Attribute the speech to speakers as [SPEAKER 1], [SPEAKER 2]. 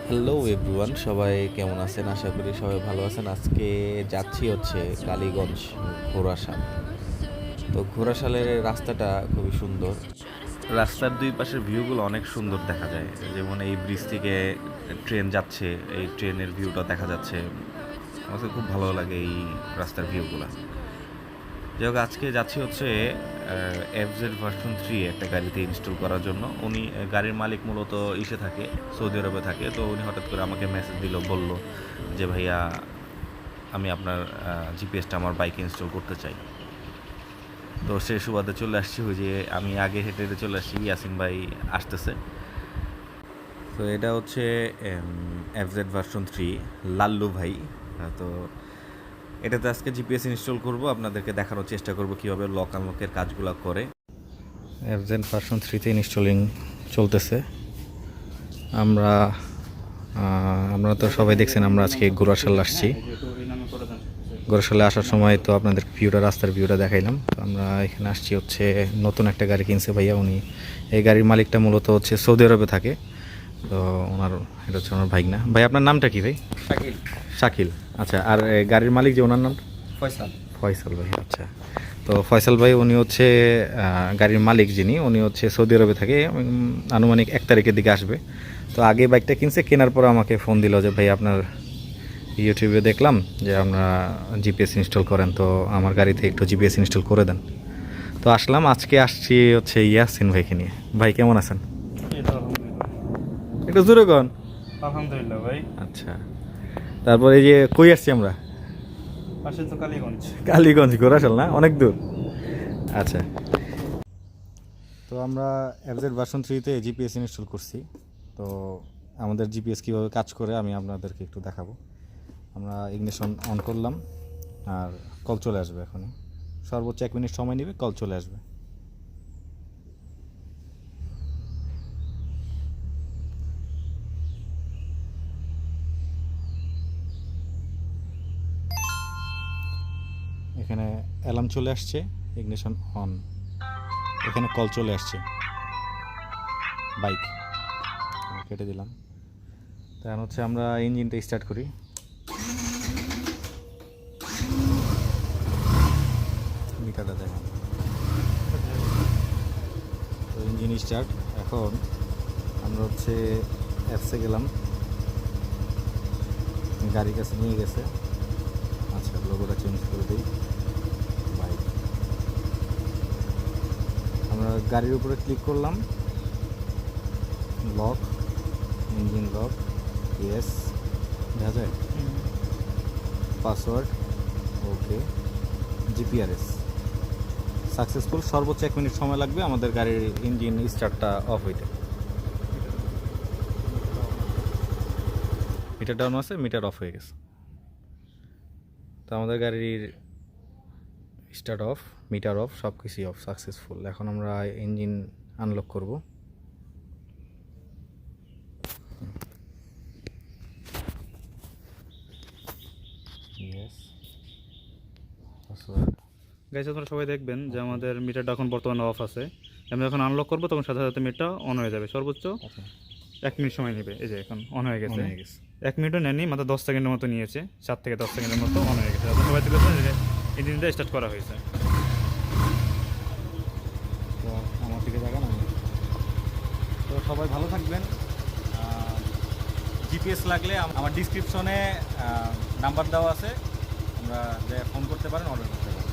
[SPEAKER 1] Hello everyone, সবাই কেমন আছেন? আশা করি সবাই ভালো আছেন। আজকে যাচ্ছি হচ্ছে কালীগঞ্জ ঘোড়াশাল। তো ঘোড়াশালের রাস্তাটা খুবই সুন্দর। রাস্তার দুই পাশের ভিউগুলো অনেক সুন্দর দেখা যায়। যেমন এই ব্রিজ থেকে ট্রেন যাচ্ছে, এই ট্রেনের ভিউটা দেখা যাচ্ছে। আমার খুব ভালো লাগে এই রাস্তার ভিউগুলো। যাই হোক, আজকে যাচ্ছি হচ্ছে এফজেড ভার্সন 3 একটা গাড়িতে ইনস্টল করার জন্য। উনি গাড়ির মালিক মূলত ইসে থাকে, সৌদি আরবে থাকে। তো উনি হঠাৎ করে আমাকে মেসেজ দিল, বলল যে ভাইয়া আমি আপনার জিপিএসটা আমার বাইকে ইনস্টল করতে চাই। তো সে সুবাদে চলে আসছি, ওই যে আমি আগে হেঁটে হেঁটে চলে আসছি, ইয়াসিন ভাই আসতেছে। তো এটা হচ্ছে এফজেড ভার্সন 3 লাল্লু ভাই। তো এটাতে আজকে জিপিএস ইনস্টল করব, আপনাদেরকে দেখানোর চেষ্টা করব কীভাবে লক আনলকের কাজগুলো করে। এফজেড ভার্সন 3তে ইনস্টলিং চলতেছে। আমরা তো সবাই দেখছেন, আমরা আজকে ঘোড়াশাল আসছি। ঘোড়াশালে আসার সময় তো আপনাদের রাস্তার ভিউটা দেখাইলাম। তো আমরা এখানে আসছি হচ্ছে নতুন একটা গাড়ি কিনছে ভাইয়া। উনি এই গাড়ির মালিকটা মূলত হচ্ছে সৌদি আরবে থাকে। তো এটা হচ্ছে ওনার ভাইগনা। ভাই আপনার নামটা কি ভাই?
[SPEAKER 2] শাকিল।
[SPEAKER 1] শাকিল, আচ্ছা। আর গাড়ির মালিক যে ওনার নাম?
[SPEAKER 2] ফয়সাল।
[SPEAKER 1] ফয়সাল ভাই, আচ্ছা। তো ফয়সাল ভাই উনি হচ্ছে গাড়ির মালিক, যিনি উনি হচ্ছে সৌদি আরবে থাকে। আনুমানিক 1 তারিখের দিকে আসবে। তো আগে বাইকটা কিনছে, কেনার পর আমাকে ফোন দিল যে ভাই আপনার ইউটিউবে দেখলাম যে আপনারা জিপিএস ইনস্টল করেন, তো আমার গাড়িতে একটু জিপিএস ইনস্টল করে দেন। তো আজকে আসছি হচ্ছে ইয়াসিন ভাইকে নিয়ে। ভাই কেমন আছেন? একটু জোরে কন।
[SPEAKER 2] আলহামদুলিল্লাহ ভাই।
[SPEAKER 1] আচ্ছা, তারপর এই যে কই আসছি আমরা?
[SPEAKER 2] পাশে তো
[SPEAKER 1] কালীগঞ্জ ঘোড়াশাল, না অনেক দূর? আচ্ছা, তো আমরা এফজেড ভার্সন 3তে জিপিএস ইনস্টল করছি। তো আমাদের জিপিএস কীভাবে কাজ করে আমি আপনাদেরকে একটু দেখাবো। আমরা ইগনিশন অন করলাম আর কল চলে আসবে। এখনই সর্বোচ্চ 1 মিনিট সময় নেবে, কল চলে আসবে। এখানে অ্যালার্ম চলে আসছে, ইগনিশন অন, এখানে কল চলে আসছে। বাইক কেটে দিলাম। তখন হচ্ছে আমরা ইঞ্জিনটা স্টার্ট করি। মিটারটা দেখেন, তো ইঞ্জিন স্টার্ট। এখন আমরা হচ্ছে অ্যাপসে গেলাম, গাড়ির কাছে নিয়ে গেছে। আচ্ছা, লোগোটা চেঞ্জ করে দিই। বাইক, আমরা গাড়ির উপরে ক্লিক করলাম, লক, ইঞ্জিন লক, ইয়েস দেখা যায়, পাসওয়ার্ড ওকে, জিপিআরএস সাকসেসফুল। সর্বোচ্চ 1 মিনিট সময় লাগবে আমাদের গাড়ির ইঞ্জিন স্টার্টটা অফ হইতে। মিটার ডাউন আছে, মিটার অফ হয়ে গেছে। তো আমাদের গাড়ির স্টার্ট অফ, মিটার অফ, সব কিছুই অফ, সাকসেসফুল। এখন আমরা ইঞ্জিন আনলক করব।
[SPEAKER 2] গাইস, আপনারা সবাই দেখবেন যে আমাদের মিটারটা এখন বর্তমানে অফ আছে। আমি যখন আনলক করবো তখন সাথে সাথে মিটারটা অন হয়ে যাবে। সর্বোচ্চ 1 মিনিট সময় নেবে। এই যে এখন অন হয়ে গেছে। 1 মিনিটও নেয়নি, মাত্র 10 সেকেন্ডের মতো নিয়েছে। 7 থেকে 10 সেকেন্ডের মতো অন হয়ে গেছে। আপনারা সবাই দেখবেন যে ইঞ্জিনটা স্টার্ট করা হয়েছে।
[SPEAKER 1] তো আমার দিকে দেখেন। তো সবাই ভালো থাকবেন। জিপিএস লাগলে আমার ডিসক্রিপশনে নাম্বার দেওয়া আছে, আমরা যে ফোন করতে পারেন, অর্ডার করতে পারেন।